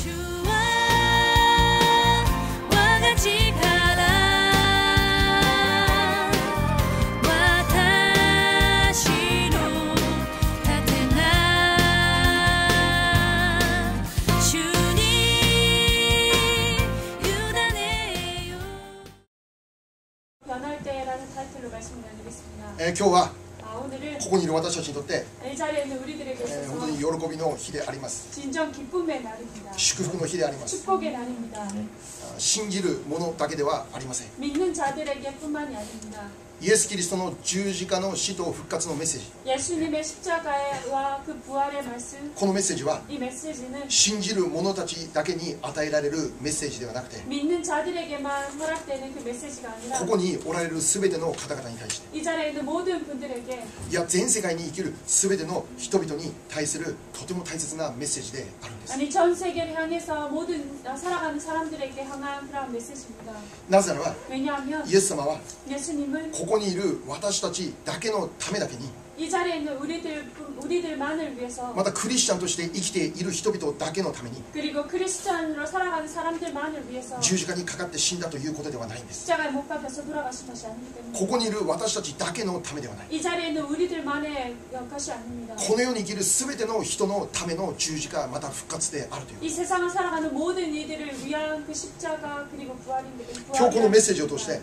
今日はここにいる私たちにとって本当に喜びの日であります。祝福の日であります。信じる者だけではありません。イエス・キリストの十字架の死と復活のメッセージ、このメッセージは信じる者たちだけに与えられるメッセージではなくて、ここにおられる全ての方々に対して、いや全世界に生きる全ての人々に対するとても大切なメッセージであるんです。なぜならばイエス様はここにいる私たちだけのためだけに、またクリスチャンとして生きている人々だけのために十字架にかかって死んだということではないんです。ここにいる私たちだけのためではない。この世に生きる全ての人のための十字架また復活であるという。今日このメッセージを通して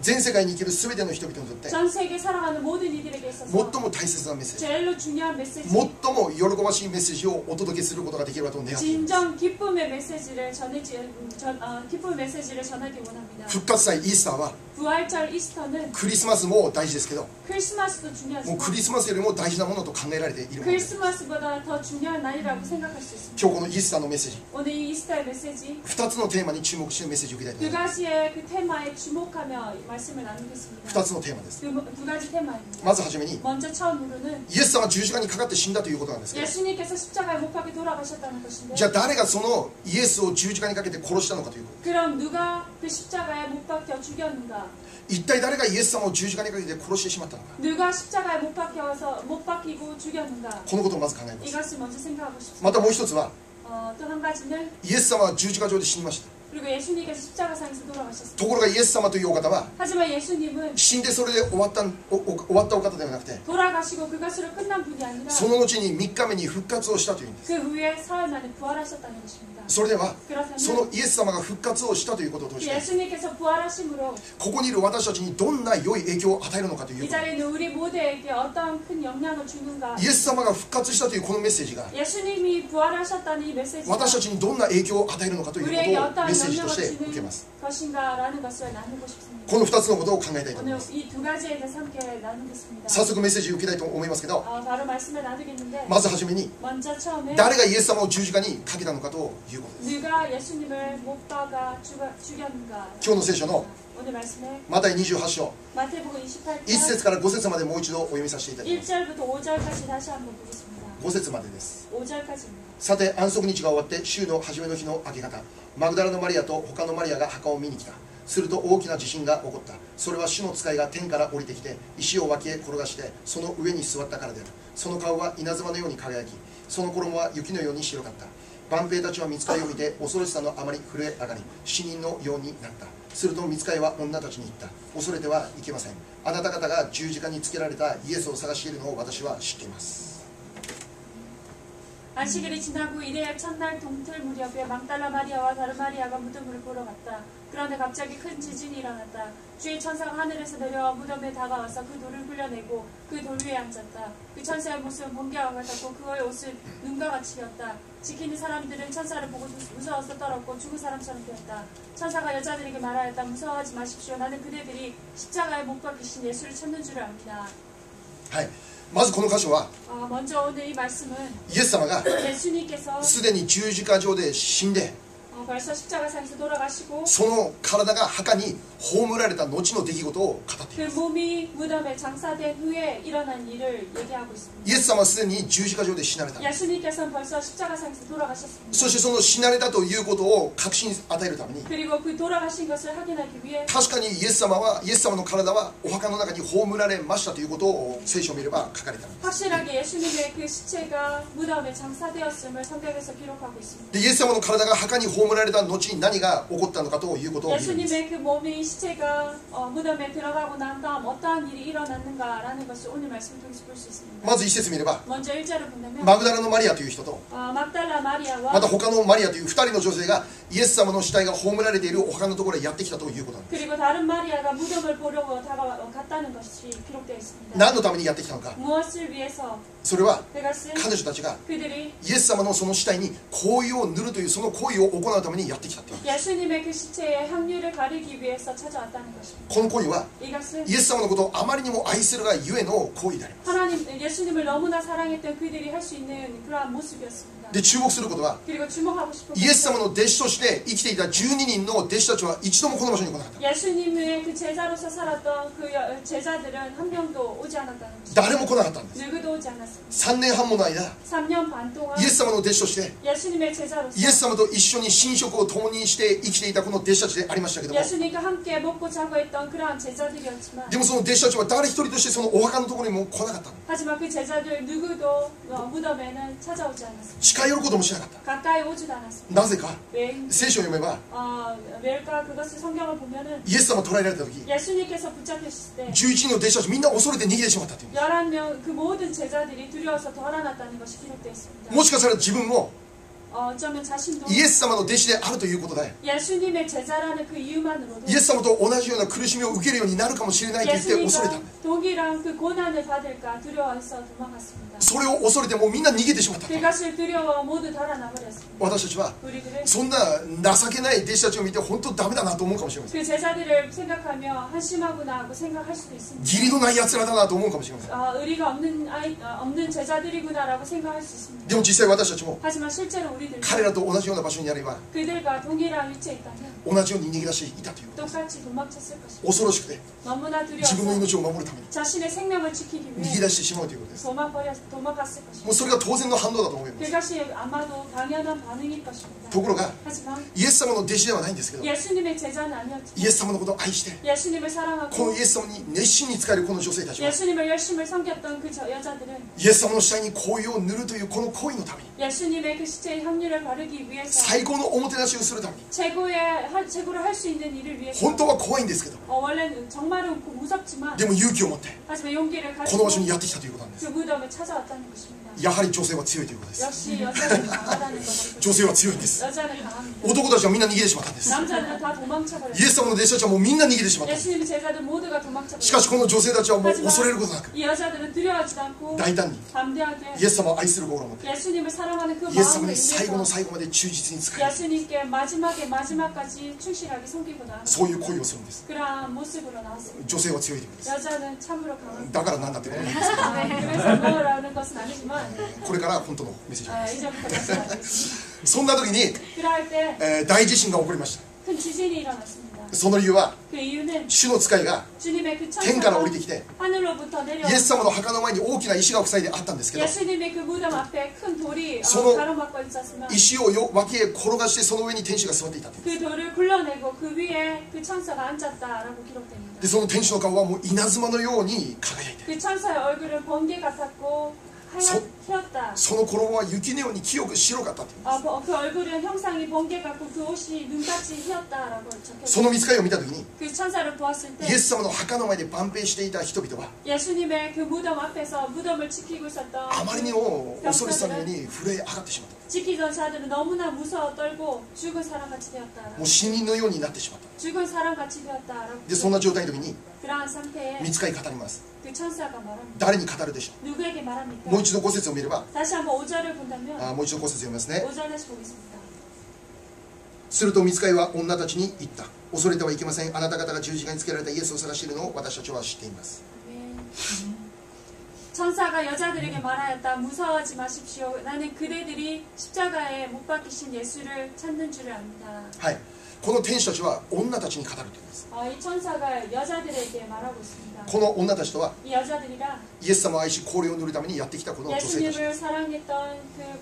全世界に生きる全ての人々にとって最も大切なメッセージ、最も喜ばしいメッセージをお届けすることができればと願っています。復活祭イースターはクリスマスも大事ですけど、もうクリスマスよりも大事なものと考えられているものです。今日このイースターのメッセージ、2つのテーマに注目してメッセージを受けたいと思います。2つのテーマです。まずはじめにイエス様は十字架にかかって死んだということなんですけど、じゃあ誰がそのイエスを十字架にかけて殺したのかということ。一体誰がイエス様を十字架にかけて殺してしまったのか、このことをまず考えます。またもう一つはイエス様は十字架上で死にました。ところがイエス様というお方は死んでそれで終わったお方ではなくて、その後に3日目に復活をしたというんです。それではそのイエス様が復活をしたということを通して、ここにいる私たちにどんな良い影響を与えるのかということ、イエス様が復活したというこのメッセージが私たちにどんな影響を与えるのかということをメッセージとして受けます。この2つのことを考えたいと思います。早速メッセージを受けたいと思いますけど、まずはじめに誰がイエス様を十字架にかけたのかということです。今日の聖書のマタイ28章1節から5節までもう一度お読みさせていただきます。5節までです。さて安息日が終わって週の初めの日の明け方、マグダラのマリアと他のマリアが墓を見に来た。すると大きな地震が起こった。それは主の使いが天から降りてきて石を脇へ転がしてその上に座ったからである。その顔は稲妻のように輝き、その衣は雪のように白かった。万兵たちは御使いを見て恐ろしさのあまり震え上がり死人のようになった。すると御使いは女たちに言った。恐れてはいけません。あなた方が十字架につけられたイエスを探しているのを私は知っています。 안식일이 지나고 이래야 첫날 동틀 무렵에 막달라 마리아와 다른 마리아가 무덤을 보러 갔다. 그런데 갑자기 큰 지진이 일어났다. 주의 천사가 하늘에서 내려와 무덤에 다가와서 그 돌을 흘려내고 그 돌 위에 앉았다. 그 천사의 모습은 번개와 같았고 그의 옷은 눈과 같이 피었다. 지키는 사람들은 천사를 보고 무서워서 떨었고 죽은 사람처럼 되었다. 천사가 여자들에게 말하였다. 무서워하지 마십시오. 나는 그대들이 십자가에 못 박히신 예수를 찾는 줄을 압니다. まずこの箇所は 먼저 오늘 이 말씀은 イエス様が 예수님께서 すでに十字架上で死んで 벌써 십자가상에서 돌아가시고 その体が墓に葬られた後の出来事を語ってい 그 ます。 몸이 무덤에 장사된 후에 일어난 일을 얘기하고 있습니다. イエス様はすでに十字架上で死なれた。 예수님께서는 벌써 십자가상에서 돌아가셨습니다. そしてその死なれたということを確信与えるために、 그리고 그 돌아가신 것을 확인하기 위해 確かにイエス様の体はお墓の中に葬られましたということを聖書を見れば書かれています。 확실하게 예수님의 그 시체가 무덤에 장사되었음을 성경에서 기록하고 있습니다. でイエス様の体が墓に葬られた後に何が起こったのかということを見るんです。 예수님의 그 몸이 시체가 무덤에 들어가고 난 다음 어떠한 일이 일어났는가라는 것을 오늘 말씀을 통해서 볼 수 있습니다. まず一節見れば 먼저 1절을 본다면 マグダラのマリアという人と 막달라 ま 마리아와 た他のマリアという2人の女性がイエス様の死体が葬られているお墓のところへやってきたということなんです。 그리고 다른 마리아가 무덤을 보려고 갔다는 것이 기록되어 있습니다. 何のためにやってきたのか。 무엇을 위해서 それは 그것은 彼女たちが 그들이 イエス様のその死体に香油を塗るというその行為を行うためにやってきたという。 예수님의 그 시체에 향유를 가리기 위해서 찾아왔다는 것입니다. この行為は 이것은 イエス様のことをあまりにも愛するがゆえの行為であります。 하나님 예수님을 너무나 사랑했던 그들이 할 수 있는 그러한 모습이었습니다. で注目することは 그리고 주목하고 싶은 イエス 것은 様の弟子として生きていた12人の弟子たちは一度もこの場所に来なかった。 예수님의 그 제자로서 살았던 그 제자들은 한 명도 오지 않았다는 것입니다. 誰も来なかったんです。 누구도 오지 않았습니다. 3年半もの間 3년 반 동안 イエス様の弟子として 예수님의 제자로서 イエス様と一緒に寝食を共にして生きていたこの弟子たちでありましたけども、 예수님과 함께 먹고 자고 했던 그러한 제자들이었지만 でもその弟子たちは誰一人としてそのお墓のところにも来なかったの。 하지만 그 제자들 누구도 무덤에는 찾아오지 않았습니다. 近寄ることもしなかった。 가까이 오지도 않았습니다. なぜか 왜인지 聖書を読めば 왜일까? 그것을 성경을 보면은 イエス様捕らえられた時 예수님께서 붙잡혔을 때 11人の弟子たちみんな恐れて逃げてしまったという。 11명 그 모든 제자들이 두려워서 돌아났다는 것이 기록되어 있습니다. もしかしたら自分も 어쩌면 자신도 イエス様の弟子であるということで 예수님의 제자라는 그 이유만으로도 イエス様と同じような苦しみを受けるようになるかもしれないと言って恐れたんだ。 예수님과 동일한 그 고난을 받을까 두려워해서 도망갔습니다. それを恐れてもうみんな逃げてしまった。 그것을 두려워 모두 달아나 버렸습니다. 私たちは 우리들은 そんな情けない弟子たちを見て本当ダメだなと思うかもしれません。 그 제자들을 생각하며 한심하구나 하고 생각할 수도 있습니다. 義理のない奴らだなと思うかもしれません。 의리가 없는 제자들이구나라고 생각할 수 있습니다. でも実際私たちも 하지만 실제로 우리들은 彼らと同じような場所にあれば 그들과 동일한 위치에 있다면 同じように逃げ出していたという。 똑같이 도망쳤을 것입니다. 恐ろしくて 너무나 自分の 두려워서 命を守るために 자신의 생명을 지키기 逃 위해 げ出してしまうということです。 도망갔을 것입니다. もうそれが当然の反応だと思います。 그것이 아마도 당연한 반응일 것입니다. ところが 하지만 イエス様の弟子ではないんですけど、 예수님의 제자는 아니었지만 イエス様のことを愛して 예수님을 こ 사랑하고 のイエス様に熱心に仕えるこの女性たちは 예수님을 열심히 섬겼던 그 여자들은 イエス様の死体に香油を塗るというこの行為のために 예수님의 그 시체에 향유를 바르기 위해서 最高のおもてなしをするために 최고를 할 수 있는 일을 위해서 本当は怖いんですけど 원래는 정말은 무섭지만 でも勇気を持って 하지만 용기를 この 가지고 場所にやってきたということなんで 그 す。 무덤에 찾아왔다는 것입니다. やはり女性は強いということです。 역시 여자는 강하다는 것을 女性は強いんです。 여자는 강합니다. 男たちはみんな逃げてしまったんです。 남자는 다 イエ 도망쳐버렸어요. ス様の弟子たちはもうみんな逃げてしまった。 예수님의 제자들 모두가 しかし 도망쳐버렸어요. この女性たちはもう恐れることなく 이 여자들은 두려워하지도 않고 大胆に 담대하게 イエス様を愛する心を持って 예수님을 사랑하는 그 イエス様 마음을 に最後の 인해서 最後まで忠実に仕える 예수님께 마지막까지 충실하게 섬기고 나아가 そういう行為をするんです。 그러한 모습으로 나왔습니다. 女性は強いということです。 여자는 참으로 강합니다. だからなんだってことなんですけど 그래서 뭐라는 것은 아니지만 これから本当のメッセージです。 이제부터 말씀하겠습니다. そんな時に、 그럴 때 大地震が起こりました。 큰 지진이 일어났습니다. その理由は 그 이유는 主の使いが 주님의 그 天から降 천사가 りてきて 하늘로부터 イエス 내려와 様の墓の前に大きな石が塞いであったんですけど 예수님의 그 무덤 앞에 큰 돌이 서로 가로막고 있었으면 石を脇へ転がしてその上に天使が座っていた。 그 돌을 굴러내고 그 위에 그 천사가 앉았다라고 기록됩니다. でその天使の顔はもう稲妻のように輝いて 그 천사의 얼굴은 번개 같았고 하얗다. その衣は雪のように清く白かったという。 그 얼굴은 형상이 번개 같고 그 옷이 눈같이 휘었다라고 そ 적혀있습니다. の見つかりを見た時に 그 천사를 보았을 イ 때 エス様の墓の前で万兵していた人々は 예수님의 그 무덤 앞에서 무덤을 지키고 있었던 あまりにも恐れてたのように震え上がってしまった。 지키던 자들은 너무나 무서워 떨고 죽은 사람같이 되었다. もう死人のようになってしまった。 죽은 사람같이 되었다라고. でそんな状態の時に 그러한 상태에 見つかり語ります。 그 천사가 말합니다. 誰に語るでしょ 누구에게 う。 말합니까? もう一度5節を見れば 다시 한번 5절을 본다면 もう一度5節読みますね。 5절 다시 보겠습니다. すると見つかりは女たちに言った。恐れてはいけません。あなた方が十字架につけられたイエスを探しているのを私たちは知っています。 천사가 여자들에게 말하였다. 무서워하지 마십시오. 나는 그대들이 십자가에 못 박히신 예수를 찾는 줄을 압니다. はい、この天使たちは女たちに語るというんです。 이 천사가 여자들에게 말하고 있습니다. この女たちとは 이 여자들이라 イエス様を愛し香料を塗るためにやってきたこの女性たち。 예수님을 사랑했던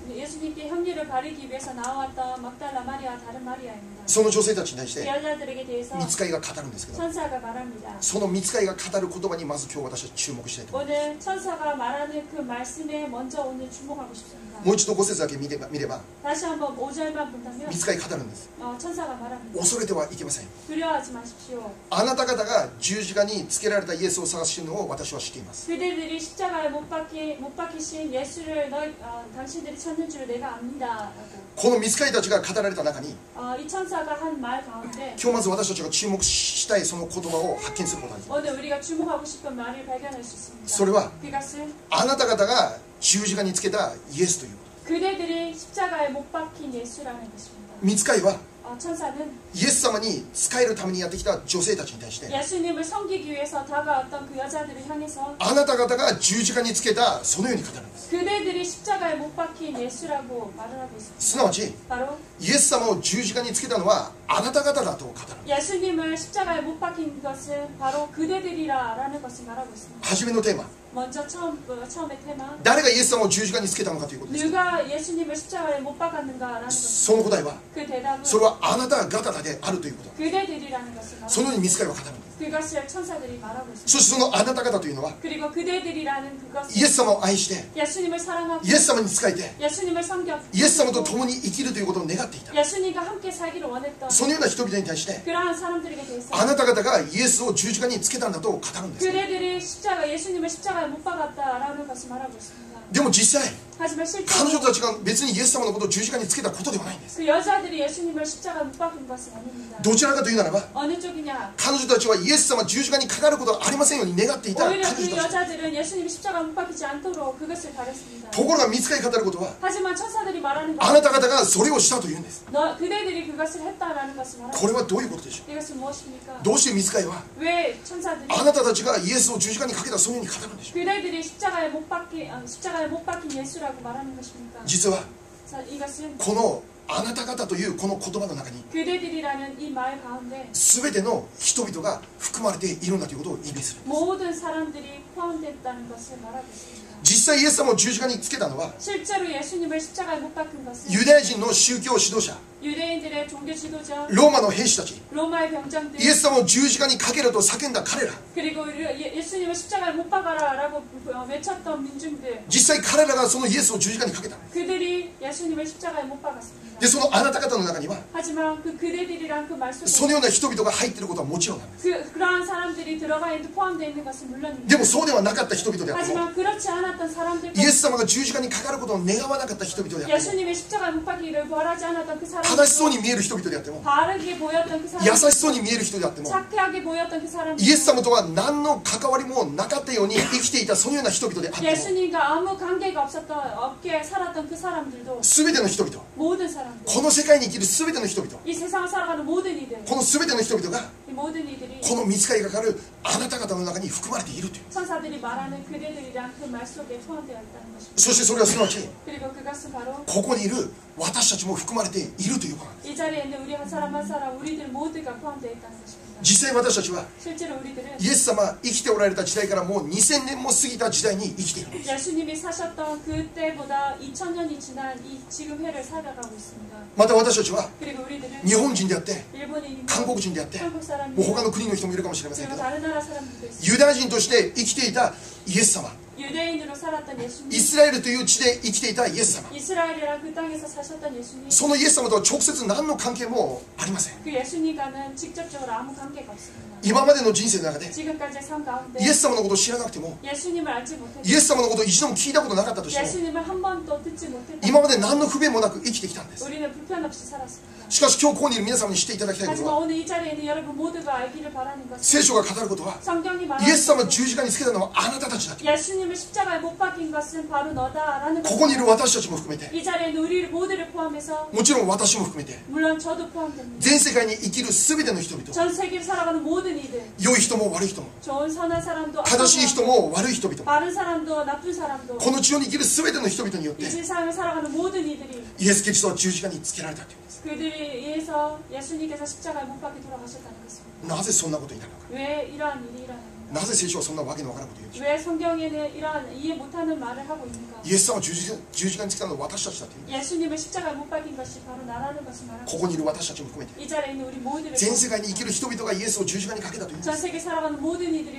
그 예수님께 협력을 바르기 위해서 나왔던 막달라 마리아와 다른 마리아입니다. その女性たちに対し 그 て 여자들에게 대해서 御使いが語るんですけど、 천사가 말합니다. その御使いが語る言葉にまず今日私は注目したいと思います。 오늘 천사가 말하는 그 말씀에 먼저 오늘 주목하고 싶습니다. もう一度5節だけ見れば 다시 한번 5절만 본다면 御使い語るんです。 천사가 말합니다. 恐れてはいけません。 두려워하지 마십시오. あなた方が十字架につけられたイエスを探しているのを私は知っています。 그대들이 십자가에 못 박히신 예수를 당신들이 찾는 줄 내가 압니다. この御使いたちが語られた中に 이 천사가 한 말 가운데 今日まず私たちが注目したいその言葉を発見することができます。 오늘 우리가 주목하고 싶은 말을 발견할 수 있습니다. それは 그것은 あなた方が十字架につけたイエスということ。 그대들이 십자가에 못 박힌 예수라는 것입니다. 御使いは 천사는 イエス様に仕えるためにやってきた女性たちに対して 예수님을 섬기기 위해서 다가왔던 그 여자들을 향해서 あなた方が十字架につけたそのように語るんです。 그대들이 십자가에 못 박힌 예수라고 말을 하고 있습니다. すなわち 바로 イエス様を十字架につけたのはあなた方だと語る。 예수님을 십자가에 못 박힌 것은 바로 그대들이라라는 것을 말하고 있습니다. 初めのテーマ、 먼저 처음의 테마 誰がイエス様を十字架につけたのかということです。 누가 예수님을 십자가에 못 박았는가라는 것. その答えは 그 대답은 それはあなた方であるということ。 그대들이라는 것을 その 말하고 ように御使いは語るんです。 그것을 천사들이 말하고 있습니다. そしてそのあなた方というのは 그리고 그대들이라는 イ 그것은 エス様を愛して 예수님을 사랑하고 イエス様に仕えて 예수님을 섬겼고 イエス様と共に生きるということを願っていた。 예수님과 함께 살기를 원했던 そのような人々に対して 그러한 사람들에게 대해서 あなた方がイエスを十字架につけたんだと語るんです。 그대들이 예수님을 십자가에 못 박았다라는 것을 말하고 있습니다. でも実際 하지만 彼 실제로 女たちが別にイエス様のことを十字架につけたことではないんです。 그 여자들이 예수님을 십자가에 못 박은 것은 아닙니다. どちらかというならば 어느 쪽이냐? 彼女たちはイエス様十字架にかかることがありませんように願っていた彼 오히려 女 그 たち。 여자들은 예수님이 십자가에 못 박히지 않도록 그것을 바랬습니다. ところが御使い語ることは 하지만 천사들이 말하는 あな 것은 た方がそれをしたというんです。 그대들이 그것을 했다라는 것을 말합니다. これはどういうことでしょ 이것은 무엇입니까? う。どうして御使いは 왜 천사들이 あなたたちがイエスを十字架にかけたそのように語るんでしょう。 그대들이 십자가에 못 박힌 예수라고 말하는 것입니까? 実は 자, 이것은 このあなた方というこの言葉の中に 그대들이라는 이 말 가운데 全ての人々が含まれているんだということを意味する。 모든 사람들이 포함됐다는 것을 말하고 있습니다. 実際イエス様を十字架につけたのは 실제로 예수님을 십자가에 못 박힌 것은 ユダヤ人の宗教指導者 유대인들의 종교 지도자, ローマの兵士たち 로마의 병장들, イエス様を十字架にかけろと叫んだ彼ら 그리고 예수님을 십자가에 못 박아라라고 외쳤던 민중들, 実際彼らがそのイエスを十字架にかけた。 그들이 예수님을 십자가에 못 박았습니다. でそのあなた方の中には 하지만 그대들이란 그 말 そ 속에 のような人々が入っていることはもちろんなんです。 그러한 사람들이 들어가 있는 포함되어 있는 것은 물론입니다. でもそうではなかった人々であっても 하지만 그렇지 않았던 사람들, イエス様が十字架にかかることを願わなかった人々であっても 예수님의 십자가에 못 박히기를 바라지 않았던 그 正しそう 사람들, に見える人々であっても 바르게 보였던 그 優 사람들, しそうに見える人であっても 착하게 보였던 그 사람들, イエス様とは何の関わりもなかったように生きていたそのような人々であっても 예수님과 아무 관계가 없게 살았던 그 사람들도, 全ての人々 모든 사람들, この世界に生きる全ての人々 이 세상을 살아가는 모든 이들, この全ての人々が 이 모든 이들이 この御使いがかかるあなた方の中に含まれているという。 천사들이 말하는 그대들이란 그 말 속에 포함되어 있다는 것입니다. そしてそれはすなわち 그리고 그것은 바로 ここにいる私たちも含まれているということなんです。 이 자리에 있는 우리 한 사람 한 사람, 우리들 모두가 포함되어 있다는 것입니다. 実際私たちは 실제로 우리들은 イエス様生きておられた時代からもう2000年も過ぎた時代に生きているんです。 예수님이 사셨던 그때보다 2000년이 지난 이 지금 해를 살아가고 있습니다. また私たちは 그리고 우리들은 日本人であって 일본인이며 韓国人であって 한국 もう 사람이며 他の国の人もいるかもしれませんけ 그리고 ど 다른 나라 사람들도 있습니다. ユダヤ人として生きていたイエス様 유대인으로 살았던 예수님, イスラエルという地で生きていたイエス様 이스라엘이란 그 땅에서 사셨던 예수님, そのイエス様とは直接何の関係もありません。 그 예수님과는 직접적으로 아무 관계가 없습니다. 今までの人生の中で 지금까지의 삶 가운데 イエス様のことを知らなくても 예수님을 알지 못했고 イエス様のことを一度も聞いたことなかったとしても 예수님을 한 번도 듣지 못했고 今まで何の不便もなく生きてきたんです。 우리는 불편 없이 살았습니다. しかし今日ここにいる皆様に知っていただきたいこと 하지만 は 오늘 이 자리에 있는 여러분 모두가 알기를 바라는 것은 聖書が語ることは 성경이 イエ 말하는 ス様を十字架につけたのはあなたたちだと。 예수님을 예수님을 십자가에 못 박힌 것은 바로 너다라는 ここにいる 것입니다. 私たちも含めて 이 자리에 있는 우리 모두를 포함해서 もちろん私も含めて 물론 저도 포함됩니다. 全世界に生きる全ての人々 전 세계를 살아가는 모든 이들, 良い人も悪い人も 좋은 선한 사람도 正しい人 사람도, も悪い人々も 바른 사람도 나쁜 사람도 この地上に生きる全ての人々によっ 이 て 세상을 살아가는 모든 이들이 イエス・キリストは十字架につけられたというんです 그들에 의해서 예수님께서 십자가에 못 박혀 돌아가셨다는 것입니다. なぜそんなことになるのか 왜 이러한 일이 일어납니까? なぜ聖書はそんなわけのわからんことを言うんでしょ 왜 성경에는 이러한 이해 못하는 말을 하고 있는가? うイエス様は十字架につけたのは私たちだというんです 예수님을 십자가에 못 박힌 것이 바로 나라는 것을 말하고 ここにいる私たちも含めて 이 자리에 있는 우리 모두를 全世界に生きる人々がイエスを十字架にかけたというんで 전 す 세계 살아가는 모든 이들이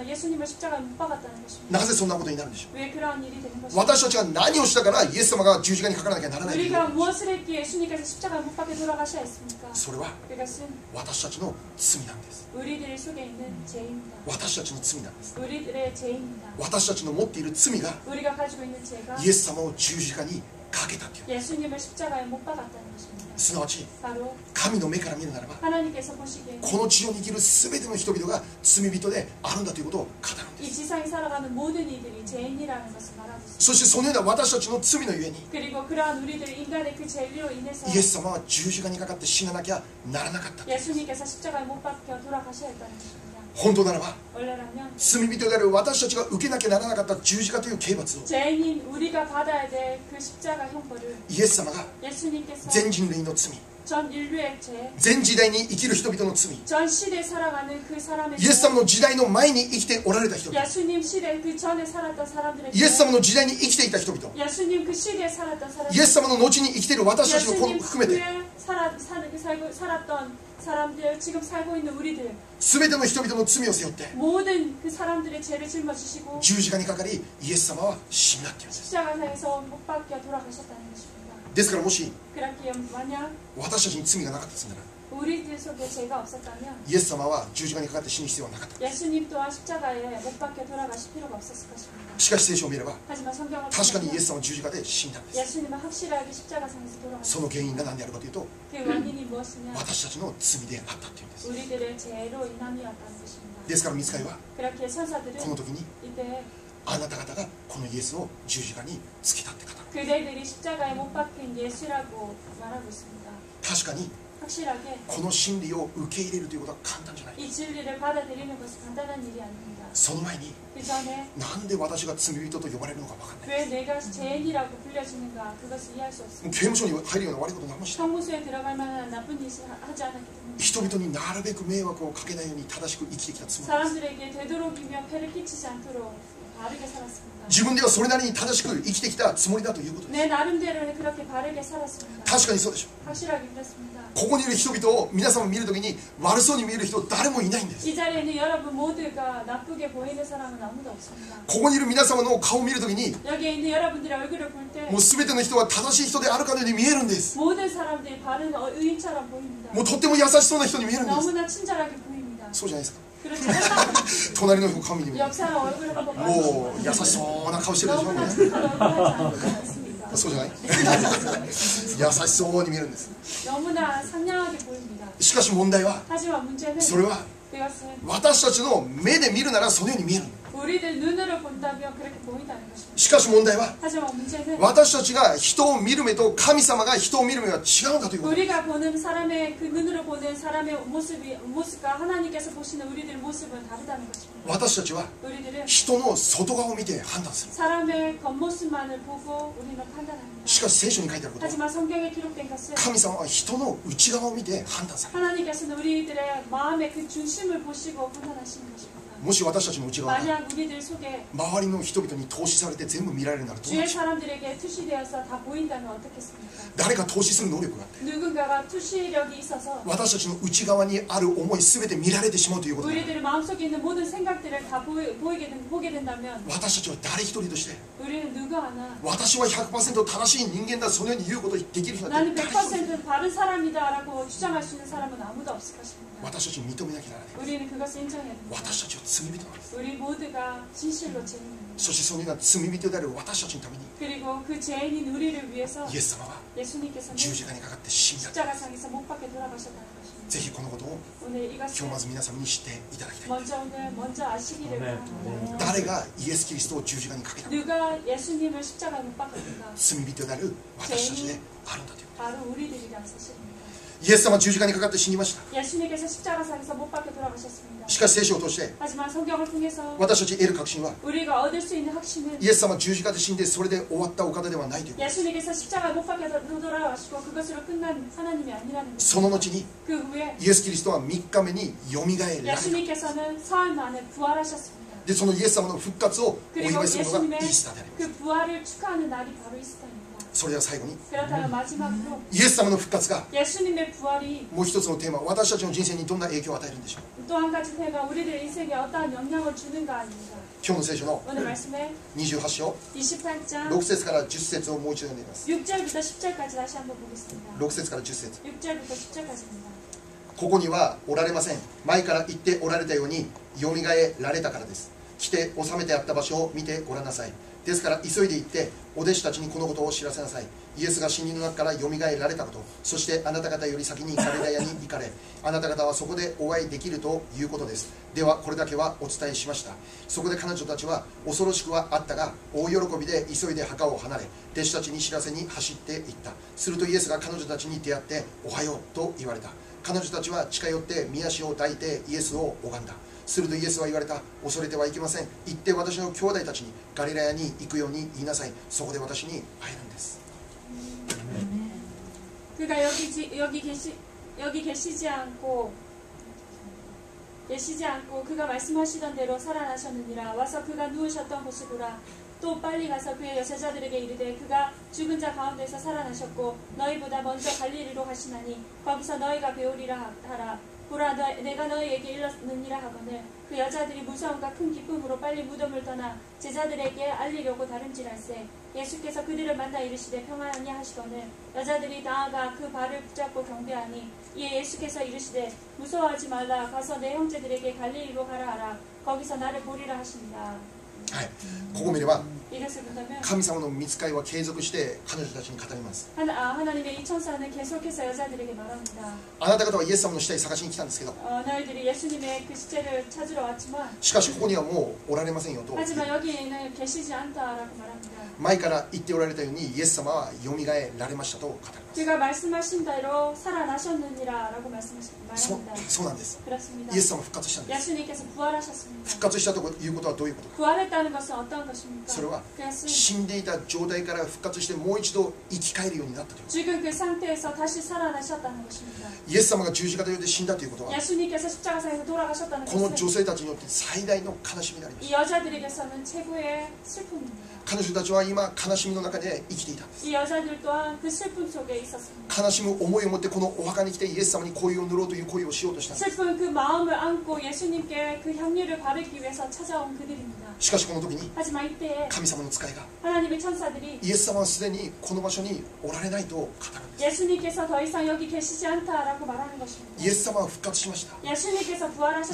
예수님을 십자가에 못 박았다는 것입니다. なぜそんなことになるんでしょう 왜 그러한 일이 되는 것입니까? 私たちが何をしたからイエス様が十字架にかからなきゃならないの 우리가 か 무엇을 했기에 예수님께서 십자가에 못 박혀 돌아가셔야 했습니까? それは 그것은 私たちの罪なんです 우리들 속에 있는 죄입니다. 私たちの罪なんです 우리들의 죄입니다. 私たちの持っている罪が 우리가 가지고 있는 죄가 イエス様を十字架にかけたという 예수님을 십자가에 못 박았다는 것입니다. すなわち 바로 神の目から見るならば 하나님께서 보시기에 この地上に生きる全ての人々が罪人であるんだということを語るんで 이 す 지상에 살아가는 모든 이들이 죄인이라는 것을 말하고 있습니다. そしてそのような私たちの罪のゆえに 그리고 그러한 우리들 인간의 그 죄로 인해서 イエス様は十字架にかかって死ななきゃならなかった 예수님께서 십자가에 못 박혀 돌아가셔야 했다는 것입니다. 本当ならば 원래라면 罪人である私たちが受けなきゃならなかった十字架という刑罰を 죄인인 우리가 받아야 될 그 십자가 형벌을 イエス様が 예수님께서 全人類の罪 전 인류의 죄, 全時代に生きる人々の罪 전 시대에 살아가는 그 사람의 イエス様の時代の前に生きておられた人々 예수님 시대 그 전에 살았던 사람들의 イエス様の時代に生きていた人々 예수님 그 시대에 살았던 사람들 イエス様の後に生きている私たちの子 예수님 も含めて 후에 살았던 사람들 지금 살고 있는 우리들 全ての人々の罪を背負って 모든 그 사람들의 죄를 짊어지시고 十字架にかかりイエス様は死んだっていうんです 십자가상에서 못 박혀 돌아가셨다는 것입니다. ですからもし 그렇기에 만약 私たちに罪がなかったとするなら 우리들 속에 죄가 없었다면 イエス様は十字架にかかって死ぬ必要はなかった 예수님 또한 십자가에 못 박혀 돌아가실 필요가 없었을 것입니다. しかし聖書を見れば 하지만 성경을 確かにイエ 보면 ス様は十字架で死んだんです 예수님은 확실하게 십자가상에서 そ 돌아가셨습니다. の原因が何であるかというと 그 원인이 무엇이냐? 私たちの罪であったっていうんです 우리들의 죄로 인함이었다는 것입니다. ですから御使いは 그렇기에 천사들은 この時に 이때 あなた方がこのイエスを十字架につけたって語る 그대들이 십자가에 못 박힌 예수라고 말하고 있습니다. 確かに 확실하게 この真理を受け入れるということは簡単じゃない 이 진리를 받아들이는 것은 간단한 일이 아닙니다. その前に 그 전에 なんで私が罪人と呼ばれるのか分かんない 왜 내가 죄인이라고 불려지는가 그것을 이해할 수 もう 없습니다. 刑務所に入るような悪いこと何もしてない 형무소에 들어갈 만한 나쁜 짓을 하지 않았기 때문에 人々になるべく迷惑をかけないように正しく生きてきたつもりです 사람들에게 되도록이며 폐를 끼치지 않도록 바르게 살았습니다. 自分ではそれなりに正しく生きてきたつもりだということです 내 나름대로 그렇게 바르게 살았습니다. 確かにそうでしょ 확실하게 그렇습니다. ここにいる人々を皆様見るときに悪そうに見える人誰もいないんです 이 자리에 있는 여러분 모두가 나쁘게 보이는 사람은 아무도 없습니다. ここにいる皆様の顔を見るときに 여기에 있는 여러분들의 얼굴을 볼 때 もう全ての人は正しい人であるかのように見えるんです 모든 사람들이 바른 의인처럼 보입니다. もうとっても優しそうな人に見えるんです 너무나 친절하게 보입니다. そうじゃないですか 그렇지 않아요? 隣の人顔見てみる 옆 사람 얼굴을 한번 もう 봐주세요. 優しそうな顔してるでしょ 너무나 ね 착한 얼굴 하지 않습니까? そうじゃない優しそうに見えるんです 너무나 상냥하게 보입니다. しかし問題は 하지만 문제는 それは 그것은 私たちの目で見るならそのように見える 우리들 눈으로 본다면 그렇게 보인다는 것입니다. しかし問題は 하지만 문제는 私たちが人を見る目と神様が人を見る目が違うんだということ 우리가 보는 사람의 그 눈으로 보는 사람의 모습과 하나님께서 보시는 우리들의 모습은 다르다는 것입니다. 私たちは 우리들은 人の外側を見て判断する 사람의 겉모습만을 보고 우리는 판단합니다. しかし聖書に書いてあることは 하지만 성경에 기록된 것은 神様は人の内側を見て判断される 하나님께서는 우리들의 마음의 그 중심을 보시고 판단하시는 것입니다. もし私たちの内側が 만약 우리들 속에 周りの人々に投資されて全部見られるならどうで 주의 しょう 사람들에게 투시되어서 다 보인다면 어떻겠습니까? 誰か投資する能力があって 누군가가 투시력이 있어서 私たちの内側にある思い全て見られてしまうということだ 우리들의 마음속에 있는 모든 생각들을 다 보게 된다면 私たちは誰一人として 우리는 누구 하나 私は 100% 正しい人間だそのように言うことができる人は 나는 誰一人 100% 바른 사람이다라고 주장할 수 있는 사람은 아무도 없을 것입니다. 私たちを認めなきゃならない 우리는 그것을 인정해야 됩니다. 私たちは罪人なんです 우리 모두가 진실로 죄인입니다. そしてそのような罪人である私たちのために 그리고 그 죄인인 우리를 위해서 イエス様は 예수님께서는 十字架にかかって死んだ。 십자가상에서 못 박혀 돌아가셨다는 것입니다. ぜひこのことを 오늘 今日 이것을 まず皆様に知っていただきたい。 먼저 아시기를 바랍니다. 誰がイエス・キリストを十字架にかけたのか。 누가 예수님을 십자가에 못 박았는가? 罪人である私たちであるんだという。 바로 우리들이란 사실입니다. イエス様は十字架にかかって死にました。 예수님께서 십자가상에서 못 박혀 돌아가셨습니다. しかし聖書を通して 하지만 성경을 통해서 私たち得る確信は 우리가 얻을 수 있는 확신은 イエス様は十字架で死んでそれで終わったお方ではないということ。 예수님께서 십자가에 못 박혀 돌아가시고 그것으로 끝난 하나님이 아니라는 その 것입니다. 後に 그 후에 イエス・キリストは3日目によみがえられた。 예수님께서는 사흘 만에 부활하셨습니다. でそのイエス様の復活をお 그리고 祝いするのが 예수님의 イースターであります。 그 부활을 축하하는 날이 바로 이스터입니다. それでは最後に 그렇다면 마지막으로 イエス様の復活が 예수님의 부활이 もう一つのテーマ、私たちの人生にどんな影響を与えるんでしょう。 또 한 가지 테마 우리들 인생에 어떠한 영향을 주는가 아닙니다. 今日の聖書の 오늘 말씀에 28章 28장 6節から10節をもう一度読んでみます。 6절부터 10절까지 다시 한번 보겠습니다. 6節から10節。 6절부터 10절까지입니다. ここにはおられません。前から言っておられたようによみがえられたからです。来て収めてあった場所を見てごらんなさい。ですから急いで行ってお弟子たちにこのことを知らせなさい。イエスが死人の中からよみがえられたこと、そしてあなた方より先にガリラヤに行かれ、あなた方はそこでお会いできるということです。ではこれだけはお伝えしました。そこで彼女たちは恐ろしくはあったが大喜びで急いで墓を離れ、弟子たちに知らせに走っていった。するとイエスが彼女たちに出会っておはようと言われた。彼女たちは近寄って御足を抱いてイエスを拝んだ。するとイエスは言われた。恐れてはいけません。行って私の兄弟たちにガリラヤに行くように言いなさい。そこで私に会えるんです。 그가 여기 계시지 않고 그가 말씀하시던 대로 살아나셨느니라. 와서 그가 누우셨던 곳으로라. 또 빨리 가서 그의 여세자들에게 이르되 그가 죽은 자 가운데서 살아나셨고 너희보다 먼저 갈릴리로 가시나니 거기서 너희가 배우리라 하라. 보라 내가 너희에게 일렀느니라 하거늘 그 여자들이 무서움과 큰 기쁨으로 빨리 무덤을 떠나 제자들에게 알리려고 다름질할세. 예수께서 그들을 만나 이르시되 평안하냐 하시거늘 여자들이 나아가 그 발을 붙잡고 경배하니 이에 예수께서 이르시되 무서워하지 말라. 가서 내 형제들에게 갈릴리로 가라 하라. 거기서 나를 보리라 하십니다. はい、ここ見れば 이것을 본다면 神様の御使いは継続して彼女たちに語ります。 하나님의 이 천사는 계속해서 여자들에게 말합니다. あなた方はイエス様の死体探しに来たんですけど、 너희들이 예수님의 그 시체를 찾으러 왔지만 しかしここにはもうおられませんよと 하지만 여기에는 계시지 않다라고 말합니다. 前から言っておられたようにイエス様はよみがえられましたと語ります。 그가 말씀하신 대로 살아나셨느니라라고 말합니다. そうなんです。 그렇습니다. イエス様復活したんです。 예수님께서 부활하셨습니다. 復活したということはどういうことか。 부활했다는 것은 어떤 것입니까? それは 그것은 死んでいた状態から復活してもう一度生き返るようになったという。 지금 그 상태에서 다시 살아나셨다는 것입니다. イエス様が十字架で死んだということは 예수님께서 십자가상에서 돌아가셨다는 この女 것은 性たちによって最大の悲しみでありま 이 す。 여자들에게서는 최고의 슬픔입니다. 彼女たちは今悲しみの中で生きていたんです。 이 여자들 또한 그 슬픔 속에 있었습니다. 悲しむ思いを持ってこのお墓に来てイエス様に香油を塗ろうという行為をしようとしたんです。 슬픈 그 마음을 안고 예수님께 그 향유를 바르기 위해서 찾아온 그들입니다. しかしこの時に 하지만 이때에 神様の使いが 하나님의 천사들이 イエス様はすでにこの場所におられないと語るんです。 예수님께서 더 이상 여기 계시지 않다라고 말하는 것입니다. イエス様は復活しました。 예수님께서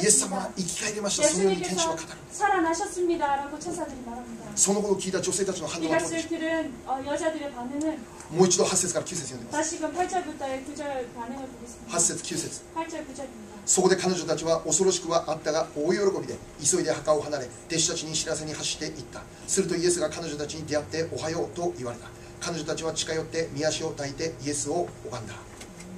イエス様 부활하셨습니다. は生き返りました。そのように天使は語るん 예수님께서 です。 살아나셨습니다라고 천사들이 말합니다. そのことを聞いた女性たちの反応はどうでし 이것을 들은 여자들의 반응은 ょう。もう一度8節から9節読んでます。 다시금 8절부터의 9절 반응을 보겠습니다. 8節9節。 8절 9절입니다. そこで彼女たちは恐ろしくはあったが大喜びで急いで墓を離れ弟子たちに知らせに走っていった。するとイエスが彼女たちに出会っておはようと言われた。彼女たちは近寄って御足を抱いてイエスを拝んだ。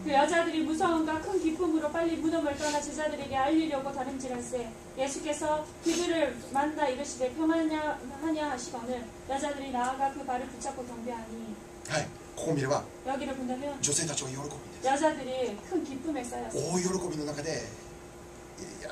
그 여자들이 무서움과 큰 기쁨으로 빨리 무덤을 떠나 제자들에게 알리려고 다름질할세. 예수께서 그들을 만나 이르시되 평안하냐 하시거늘 여자들이 나아가 그 발을 붙잡고 경배하니. はい、ここを見れば 여기를 본다면 女性たちは喜ぶんです。 여자들이 큰 기쁨에 쌓였어요. 大喜びの中で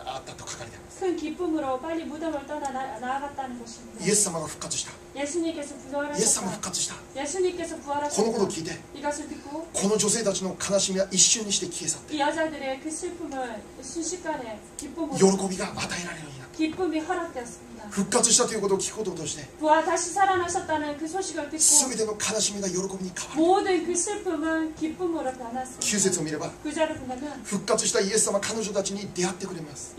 あったと書かれています。 큰 기쁨으로 빨리 무덤을 떠나 나아갔다는 イ 것입니다. エス様が復活した。 예수님께서 イエス様 부활하셨다. 復活した。 예수님께서 このことを 부활하셨다. 聞いて 이것을 듣고 この女性たちの悲しみは一瞬にして消え去って 이 여자들의 그 슬픔을 순식간에 기쁨으로 喜びが与えられるようになった。 기쁨이 허락되었습니다. 復活したということを聞くことを通して 다시 살아나셨다는 그 소식을 듣고 全ての悲しみが喜びに変わる。 모든 그 슬픔은 기쁨으로 변했습니다. 9節を見れば 구절을 보면 復活したイエス様彼女たちに出会ってくれます。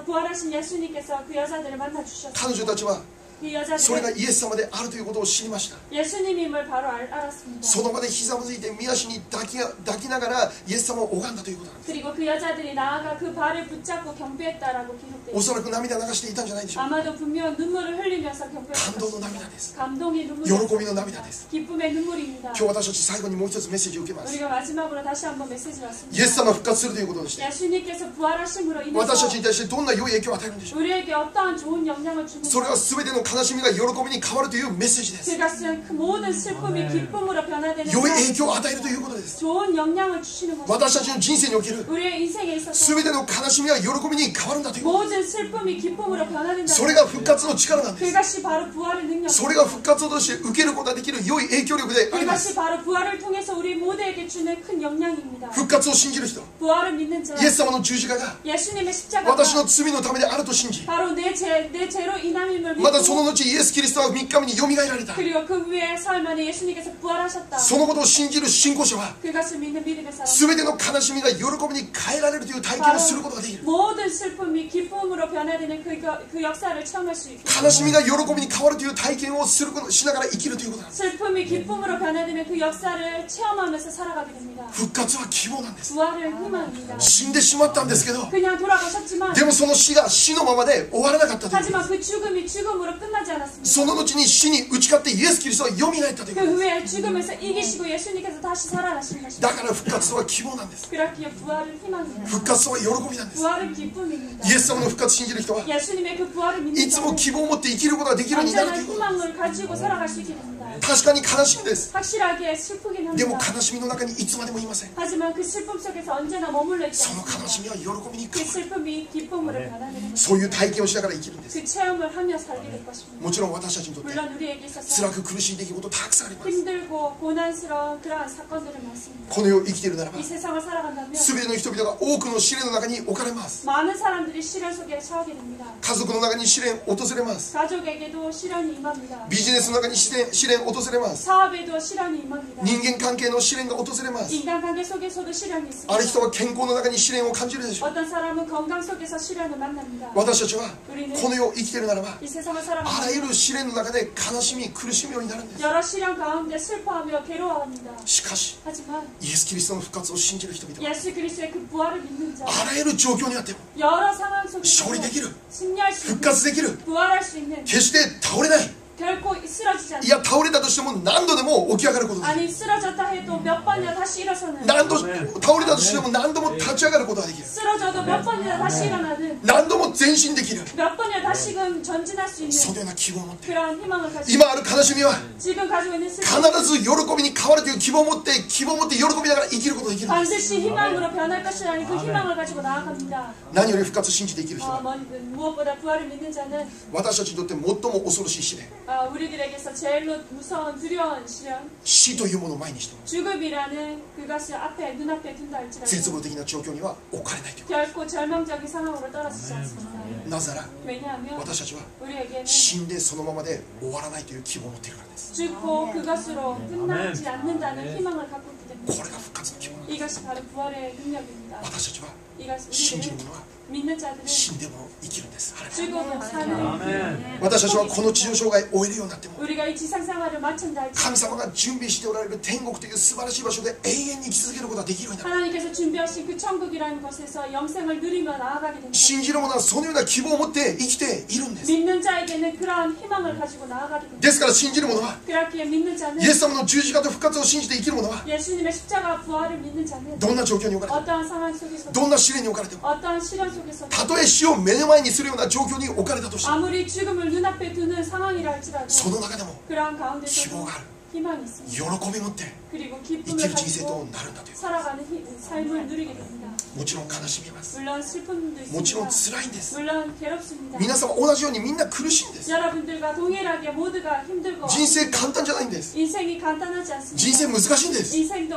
부활하신 예수님께서 그 여자들을 만나 주셨습니다. 彼女たちは이 それが 여자들은 イエス様であるということを知りました。 예수님임을 바로 알았습니다. その場でひざまずいて御足に抱きながらイエス様を拝んだということなんです。 그리고 그 여자들이 나아가 그 발을 붙잡고 경배했다라고 기록되어 おそらく涙流していたんじゃないでしょうか。 아마도 분명 눈물을 흘리면서 感動の 경배했습니다. 涙です。 감동의 喜 눈물이 びの涙です。 기쁨의 눈물입니다. 今日私たち最後にもう一つメッセージを受けます。 우리가 마지막으로 다시 한번 메시지를 イエ 왔습니다. ス様が復活するということでして、 예수님께서 부활하심으로 私たち 인해서 に対してどんな良い影響を与えるんでしょう。 우리에게 어떠한 좋은 영향을 주는 それは全ての悲しみが喜びに変わるというメッセージです。 그것은 그 모든 슬픔이 기쁨으로 변화되는 良い影響を与えるということです。 좋은 영향을 주시는 것입니다. 私たちの人生における 우리의 인생에 있어서 全ての悲しみが喜びに変わるんだということ。 모든 슬픔이 기쁨으로 변화된다. それが復活の力なんです。 그것이 바로 부활의 능력입니다. それが復活を通して受けることができる良い影響力であります。 그것이 바로 부활을 통해서 우리 모두에게 주는 큰 영향입니다. 復活を信じる人、 부활을 믿는 자, イエス様の十字架が 예수님의 십자가가 私の罪のためであると信じ、 바로 내 죄로 인함임을 またその 믿고 後イエス・キリストは3日目によみがえられた。 그리고 그 후에 사흘 만에 예수님께서 부활하셨다. そのことを信じる信仰者は 그것을 믿는 믿음의 사람, 全ての悲しみが喜びに変えられるという体験をすることができる。 모든 슬픔이 기쁨으로 변화되는 그 역사를 체험할 수 있고 悲しみが喜びに変わるという体験をしながら生きるということなんです。 슬픔이 기쁨으로 변화되는 그 역사를 체험하면서 살아가게 됩니다. 復活は希望なんです。 부활은 희망입니다. 死んでしまったんですけど、 그냥 돌아가셨지만 でもその死が死のままで終わらなかったということ。 하지만 그 죽음이 죽음으로 끝나지 않았습니다. その後に死に打ち勝ってイエス・キリストはよみがえったというこ 그 とです。 후에 죽음에서 이기시고 예수님께서 다시 살아나신 것입니다. だから復活とは希望なんです。 그렇기에 부활은 희망입니다. 復活とは喜びなんです。 부활은 기쁨입니다. イエス様の復活信じる人は 예수님의 그 부활을 い 믿는 つも 자는 希望を持って生きることができるようになると 언제나 いうことなんです。 희망을 가지고 살아갈 수 있게 됩니다. 確かに悲しみです。 확실하게 슬프긴 でも 합니다. 悲しみの中にいつまでもいません。 하지만 그 슬픔 속에서 언제나 머물러 있지 その悲し 않습니다. みは喜びに 그 変わる。 슬픔이 기쁨으로 변화되는 そういう 것입니다. 体験をしながら生きるんです。 그 체험을 하며 살게 될 것입니다. もちろん私たちにとって 물론 우리에게 있어서 辛く苦しい出来事たくさんあります。 힘들고 고난스러운 그러한 사건들은 많습니다. この世を生きているならば 이 세상을 살아간다면 全ての人々が多くの試練の中に置かれます。 많은 사람들이 시련 속에 처하게 됩니다. 家族の中に試練訪れます。 가족에게도 시련이 임합니다. ビジネスの中に試練訪れます。 사업에도 시련이 임합니다. 人間関係の試練が訪れます。 인간관계 속에서도 시련이 있습니다. ある人は健康の中に試練を感じるでしょう。 어떤 사람은 건강 속에서 시련을 만납니다. 私たちは 우리는 この世を生きているならば 이 세상을 あらゆ 살아가면 る試練の中で悲しみ苦しむようになるんです。 여러 시련 가운데 슬퍼하며 괴로워합니다. しかし 하지만 イエス・キリストの復活を信じる人々は 예수 그리스도의 그 부활을 믿는 자, あらゆる状況にあっても 여러 상황 속에서 勝利できる、 승리할 수 復 있는, 活できる、 부활할 수 있는, 決して倒れない。 결코 쓰러지지 い 않는, や倒れたとしても何度でも起き上がることができる。 아니 쓰러졌다 해도 몇 번이나 다시 일어서는, 何度倒れたとしても何度も立ち上がることができる。 쓰러져도 몇 번이나 다시 일어나는, 何度も前進できる。 몇 번이나 다시금 전진할 수 そ 있는 のような希望を持って 그러한 희망을 가지고 今ある悲しみは 지금 가지고 있는 必 슬픔 ず喜びに変わるという希望を持って喜びながら生きることができるんです。 반드시 희망으로 변할 것이라는 그 희망을 가지고 나아갑니다. 何より復活信じて生きる人は 무엇보다 부활을 믿는 자는 私たちにとって最も恐ろしい試練、 우리들에게서 제일로 무서운 두려운 시련, 死というものを前にしても 죽음이라는 그것이 눈앞에 둔다 絶 할지라도 望的な状況には置かれないという。 결코 절망적인 상황으로 떨어지지 않습니다. なぜなら 왜냐하면 私たちは 우리에게는 死んでそのままで終わらないという希望を持っているからです。 죽고 그것으로 끝나지 않는다는 희망을 갖고 있기 こ 때문에 れが復活の希望なんです。 이것이 바로 부활의 능력입니다. 私たちは 이것이 信じる 우리들은 者は 믿는 자들은 死んでも生きるんです。ハレルヤ。 죽어도 사는 私たちはこの地上生涯を終えるようになっても 우리가 이 지상생활을 마친다 神 할지라도 様が準備しておられる天国という素晴らしい場所で永遠に生き続けることができるようになる。 하나님께서 준비하신 그 천국이라는 곳에서 영생을 누리며 나아가게 됩니다. 信じる者はそのような希望を持って生きているんです。 믿는 자에게는 그러한 희망을 가지고 나아가게 됩니다. ですから信じる者は 그렇기에 믿는 자는 イエス様の十字架と復活を信じて生きる者は 예수님의 십자가 부활을 믿는 자는 どんな状況に置かれても 어떠한 상황 속에서도 どんな試練に置かれても 어떠한 시련 속에서도 たとえ死を目の前にするような状況に置かれたとしても 아무리 죽음을 눈앞에 두는 상황이라 할지라도 その中でも 그러한 希 가운데서도 望がある、 희망이 있습니다. 喜び持って 그리고 生き 기쁨을 る人生と 가지고 なるんだという。 살아가는 삶을 누리게 됩니다. もちろん悲しみます。 물론 슬픔도 もちろん 있습니다. 辛いんです。 물론 괴롭습니다. 皆様同じようにみんな苦しいんです。 여러분들과 동일하게 모두가 힘들고 人生簡単じゃないんです。 인생이 간단하지 않습니다. 人生難しいんです。 인생도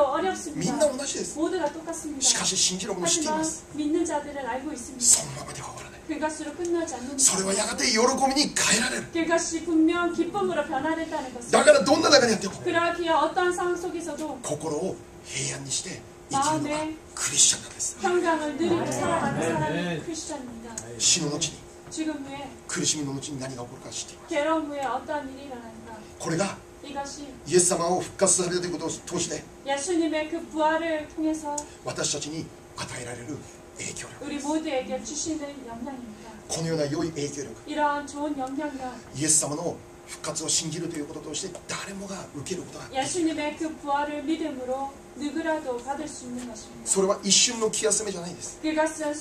みん 어렵습니다. な同じです。 모두가 똑같습니다. しかし信じる者知っていま 하지만 す。 믿는 자들은 알고 있습니다. そのままでは終わらない。 그것으로 끝나지 않는 それは 것입니다. やがて喜びに変えられる。 그것이 분명 기쁨으로 변화된다는 것입니다. だからどんな中にあっても 그러기에 어떠한 상황 속에서도 心を平安にして生きるのがクリスチャンなんです。 평강을 누리고 살아가는 사람이 크리스천입니다. 死の後に 죽음 후에 苦しみの後に何が起こるか知っています。 괴로움 후에 어떠한 일이 일어난가. これが 이것이 イエス様を復活されたということを通して 예수님의 그 부활을 통해서 私たちに与えられる影響力、 우리 모두에게 주시는 영향입니다. このような良い影響力、 이러한 좋은 영향력, イエス様の復活を信じるということとして誰もが受けることができる。 예수님의 그 부활을 믿음으로 누구라도 받을 수 있는 것입니다. それは一瞬の気休めじゃないです。 그것은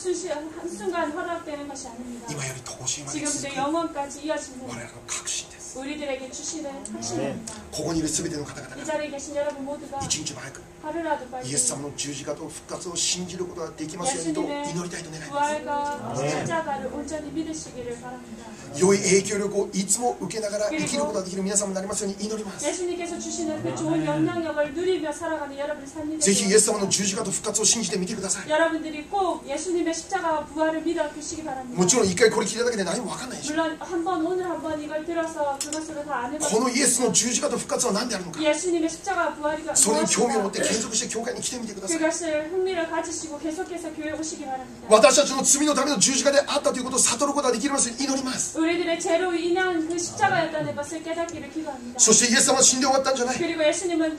한순간 허락되는 것이 아닙니다. 今より等しいまで続 지금부터 く 영원까지 我 이어지는 々の確信です。 우리들에게 주시는 확신입니다. ここにいる全ての方々 이 が 자리에 계신 여러분 모두가 一日も早く 하루라도 빨리 イエス様の十字架と復活を信じることができますようにと祈りたいと願います。 부활과 십자가를 온전히 믿으시기를 바랍니다. 良い影響力をいつも受けながら生きることができる皆様になりますように祈ります。 예수님께서 주시는 그 좋은 영향력을 누리며 살아가는 여러분의 삶이 ぜひイエ 되고 ス様の十字架と復活を信じてみてください。 여러분들이 꼭 예수님의 십자가와 부활을 믿어 보시기 바랍니다. もちろん一回これ聞いただけで何も分かんないでしょ。 물론 오늘 한번 이걸 들어서 그것으로 다 아는 このイエスの十字架と復活は何であるのか、 예수님의 십자가와 부활이가 それに興味を持って 무엇인가 継続して教会に来てみてください。 그것을 흥미를 가지시고 계속해서 교회에 오시기 바랍니다. 私たちの罪のための十字架であったということを悟ることができますように祈ります。 우리들의 죄로 인한 그 십자가였다는 것을 깨닫기를 기도합니다. そしてイエス様は死んで終わったんじゃない。 그리고 예수님은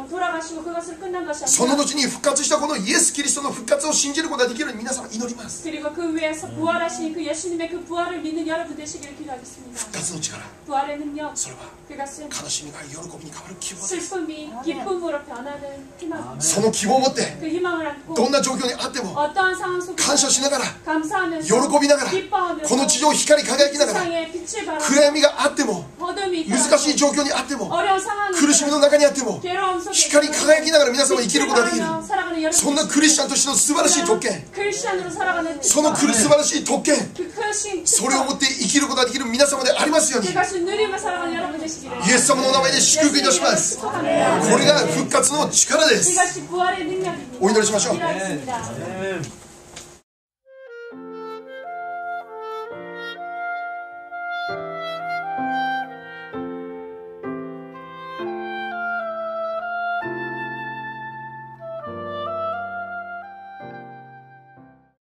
돌아가시고 그것을 끝난 것이 その 아니라 後に復活したこのイエス・キリストの復活を信じることができるように皆様祈ります。 그리고 그 위에서 부활하신 그 예수님의 그 부활을 믿는 여러분 되시기를 기도하겠습니다. 復活の力、 부활의 능력 それは 그것은 悲しみが喜びに変わる希望です。 슬픔이 기쁨으로 변하는 희망입니다. その希望を持って 그 희망을 안고 どんな状況にあっても 어떠한 상황 속에서 感謝しながら 감사하면서 喜びながら 기뻐하면서 この地上を光り輝きながら 세상에 빛을 발하며 暗闇があっても 어둠이 難しい 있더라도 状況にあっても 어려운 상황이 苦しみの中にあっても 괴로움 속에 光り輝きながら皆様生きることができる 살아가는 여러분 そんなクリスチャンとしての素晴らしい特権 크리스천으로 살아가는 その素晴らしい特権 그 크신 それを持って生きることができる皆様でありますように 그것을 누리며 살아가는 여러분 되시기를 イエス様のお名前で祝福いたします。これが復活の力です。 이것이 부활의 능력입니다. お祈りしましょう。 기도하겠습니다.